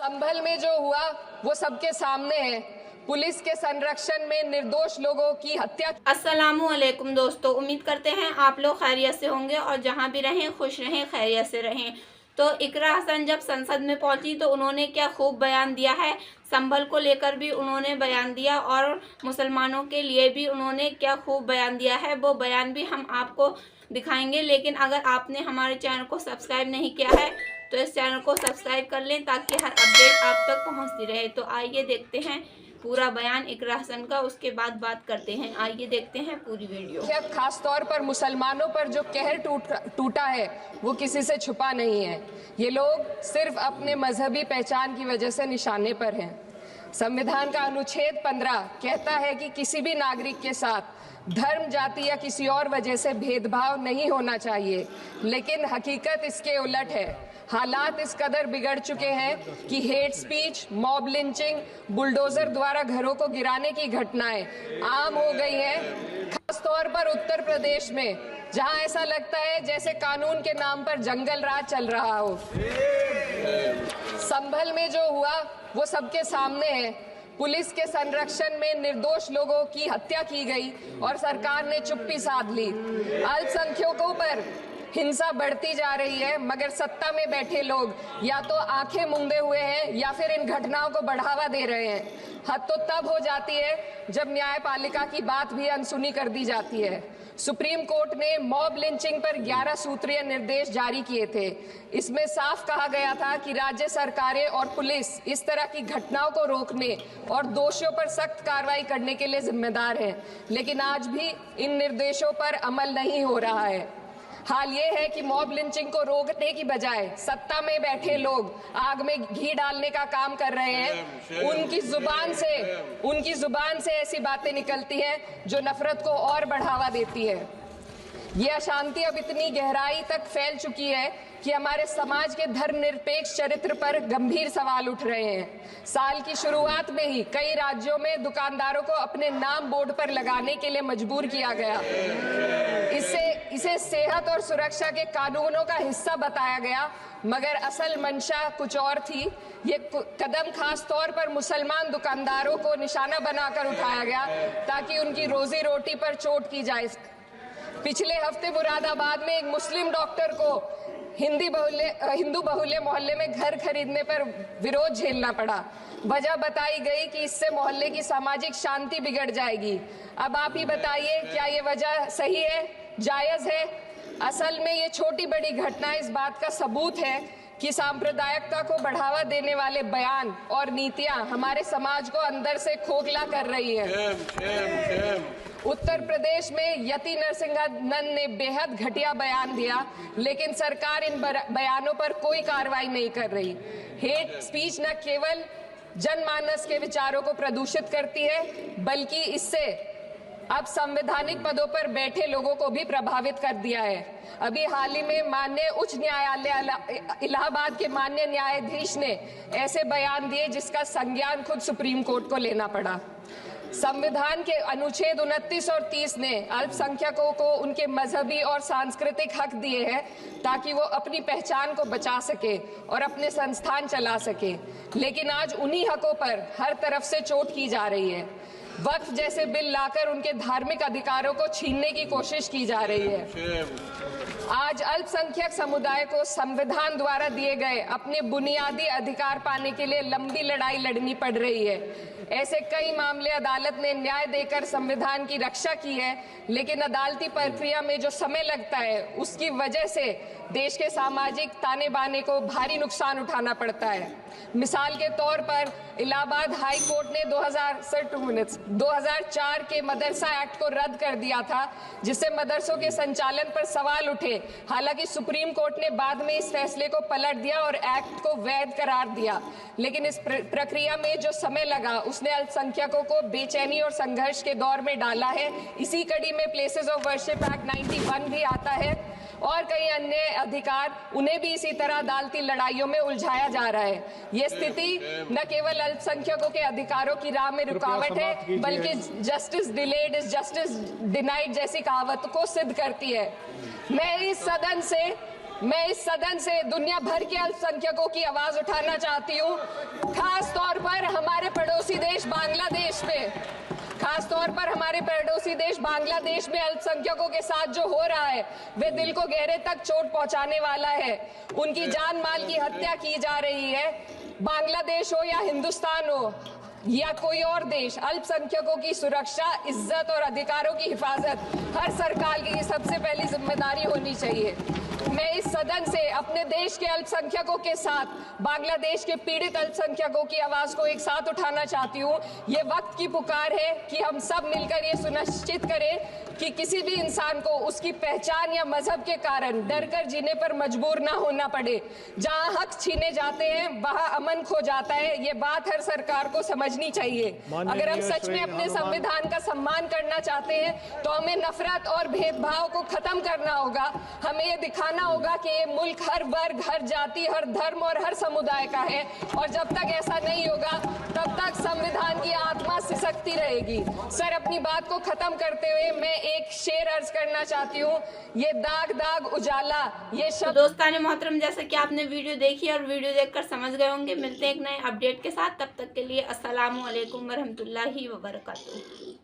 संभल में जो हुआ वो सबके सामने है। पुलिस के संरक्षण में निर्दोष लोगों की हत्या। अस्सलामुअलैकुम दोस्तों, उम्मीद करते हैं आप लोग खैरियत से होंगे और जहां भी रहें खुश रहें, खैरियत से रहें। तो इकरा हसन जब संसद में पहुंची तो उन्होंने क्या खूब बयान दिया है। संभल को लेकर भी उन्होंने बयान दिया और मुसलमानों के लिए भी उन्होंने क्या खूब बयान दिया है, वो बयान भी हम आपको दिखाएंगे। लेकिन अगर आपने हमारे चैनल को सब्सक्राइब नहीं किया है तो इस चैनल को सब्सक्राइब कर लें ताकि हर अपडेट आप तक पहुंचती रहे। तो आइए देखते हैं पूरा बयान इकरा हसन का, उसके बाद बात करते हैं। आइए देखते हैं पूरी वीडियो। खास तौर पर मुसलमानों पर जो कहर टूटा है वो किसी से छुपा नहीं है। ये लोग सिर्फ अपने मजहबी पहचान की वजह से निशाने पर हैं। संविधान का अनुच्छेद 15 कहता है कि किसी भी नागरिक के साथ धर्म, जाति या किसी और वजह से भेदभाव नहीं होना चाहिए, लेकिन हकीकत इसके उलट है। हालात इस कदर बिगड़ चुके हैं कि hate speech, mob lynching, bulldozer द्वारा घरों को गिराने की घटनाएं आम हो गई हैं। खास तौर पर उत्तर प्रदेश में, जहां ऐसा लगता है जैसे कानून के नाम पर जंगल राज चल रहा हो। संभल में जो हुआ वो सबके सामने है। पुलिस के संरक्षण में निर्दोष लोगों की हत्या की गई और सरकार ने चुप्पी साध ली। अल्पसंख्यकों पर हिंसा बढ़ती जा रही है, मगर सत्ता में बैठे लोग या तो आंखें मूंदे हुए हैं या फिर इन घटनाओं को बढ़ावा दे रहे हैं। हद तो तब हो जाती है जब न्यायपालिका की बात भी अनसुनी कर दी जाती है। सुप्रीम कोर्ट ने मॉब लिंचिंग पर 11 सूत्रीय निर्देश जारी किए थे। इसमें साफ कहा गया था कि राज्य सरकारें और पुलिस इस तरह की घटनाओं को रोकने और दोषियों पर सख्त कार्रवाई करने के लिए जिम्मेदार हैं, लेकिन आज भी इन निर्देशों पर अमल नहीं हो रहा है। हाल ये है कि मॉब लिंचिंग को रोकने की बजाय सत्ता में बैठे लोग आग में घी डालने का काम कर रहे हैं। उनकी जुबान से ऐसी बातें निकलती हैं जो नफरत को और बढ़ावा देती है। ये अशांति अब इतनी गहराई तक फैल चुकी है कि हमारे समाज के धर्मनिरपेक्ष चरित्र पर गंभीर सवाल उठ रहे हैं। साल की शुरुआत में ही कई राज्यों में दुकानदारों को अपने नाम बोर्ड पर लगाने के लिए मजबूर किया गया। इसे सेहत और सुरक्षा के कानूनों का हिस्सा बताया गया, मगर असल मंशा कुछ और थी। ये कदम खास तौर पर मुसलमान दुकानदारों को निशाना बनाकर उठाया गया ताकि उनकी रोजी रोटी पर चोट की जाए। पिछले हफ्ते मुरादाबाद में एक मुस्लिम डॉक्टर को हिंदू बहुल्य मोहल्ले में घर खरीदने पर विरोध झेलना पड़ा। वजह बताई गई कि इससे मोहल्ले की सामाजिक शांति बिगड़ जाएगी। अब आप ही बताइए, क्या ये वजह सही है, जायज है? असल में ये छोटी बड़ी घटनाएं इस बात का सबूत है कि सांप्रदायिकता को बढ़ावा देने वाले बयान और नीतियां हमारे समाज को अंदर से खोखला कर रही है। उत्तर प्रदेश में यति नरसिंहानंद ने बेहद घटिया बयान दिया, लेकिन सरकार इन बयानों पर कोई कार्रवाई नहीं कर रही। हेट स्पीच न केवल जनमानस के विचारों को प्रदूषित करती है, बल्कि इससे अब संवैधानिक पदों पर बैठे लोगों को भी प्रभावित कर दिया है। अभी हाल ही में माननीय उच्च न्यायालय इलाहाबाद के माननीय न्यायाधीश ने ऐसे बयान दिए जिसका संज्ञान खुद सुप्रीम कोर्ट को लेना पड़ा। संविधान के अनुच्छेद 29 और 30 ने अल्पसंख्यकों को उनके मजहबी और सांस्कृतिक हक दिए हैं ताकि वो अपनी पहचान को बचा सके और अपने संस्थान चला सके, लेकिन आज उन्हीं हकों पर हर तरफ से चोट की जा रही है। वक्फ जैसे बिल लाकर उनके धार्मिक अधिकारों को छीनने की कोशिश की जा रही है। आज अल्पसंख्यक समुदाय को संविधान द्वारा दिए गए अपने बुनियादी अधिकार पाने के लिए लंबी लड़ाई लड़नी पड़ रही है। ऐसे कई मामले अदालत ने न्याय देकर संविधान की रक्षा की है, लेकिन अदालती प्रक्रिया में जो समय लगता है उसकी वजह से देश के सामाजिक ताने बाने को भारी नुकसान उठाना पड़ता है। मिसाल के तौर पर इलाहाबाद हाई कोर्ट ने 2004 के मदरसा एक्ट को रद्द कर दिया था, जिससे मदरसों के संचालन पर सवाल उठे। हालांकि सुप्रीम कोर्ट ने बाद में इस फैसले को पलट दिया और एक्ट को वैध करार दिया, लेकिन इस प्रक्रिया में जो समय लगा उसने अल्पसंख्यकों को बेचैनी और संघर्ष के दौर में डाला है। इसी कड़ी में प्लेसेस ऑफ वर्शिप एक्ट 91 भी आता है और कई अन्य अधिकार, उन्हें भी इसी तरह अदालती लड़ाइयों में उलझाया जा रहा है। ये स्थिति न केवल अल्पसंख्यकों के अधिकारों की राह में रुकावट है, बल्कि justice delayed is justice denied जैसी कहावत को सिद्ध करती है। मैं इस सदन से मैं इस सदन से दुनिया भर के अल्पसंख्यकों की आवाज उठाना चाहती हूँ, खास तौर पर हमारे पड़ोसी देश बांग्लादेश में अल्पसंख्यकों के साथ जो हो रहा है वे दिल को गहरे तक चोट पहुंचाने वाला है। उनकी जान माल की हत्या की जा रही है। बांग्लादेश हो या हिंदुस्तान हो या कोई और देश, अल्पसंख्यकों की सुरक्षा, इज्जत और अधिकारों की हिफाजत हर सरकार की सबसे पहली जिम्मेदारी होनी चाहिए। मैं इस सदन से अपने देश के अल्पसंख्यकों के साथ बांग्लादेश के पीड़ित अल्पसंख्यकों की आवाज को एक साथ उठाना चाहती हूँ। ये वक्त की पुकार है कि हम सब मिलकर ये सुनिश्चित करें कि किसी भी इंसान को उसकी पहचान या मजहब के कारण डरकर जीने पर मजबूर ना होना पड़े। जहां हक छीने जाते हैं वहां अमन खो जाता है। ये बात हर सरकार को समझनी चाहिए। अगर हम सच में अपने संविधान का सम्मान करना चाहते हैं तो हमें नफरत और भेदभाव को खत्म करना होगा। हमें ये दिखाना होगा कि ये मुल्क हर वर्ग, हर जाति, हर धर्म और हर समुदाय का है, और जब तक ऐसा नहीं होगा तब तक संविधान की आत्मा सिसकती रहेगी। सर, अपनी बात को खत्म करते हुए मैं एक शेर अर्ज करना चाहती हूँ। ये दाग दाग उजाला, ये शब्द। दोस्तान मोहतरम, जैसे कि आपने वीडियो देखी और वीडियो देखकर समझ गए होंगे, मिलते हैं एक नए अपडेट के साथ। तब तक के लिए अस्सलामु अलैकुम वरहमतुल्लाहि वबरकातुहू।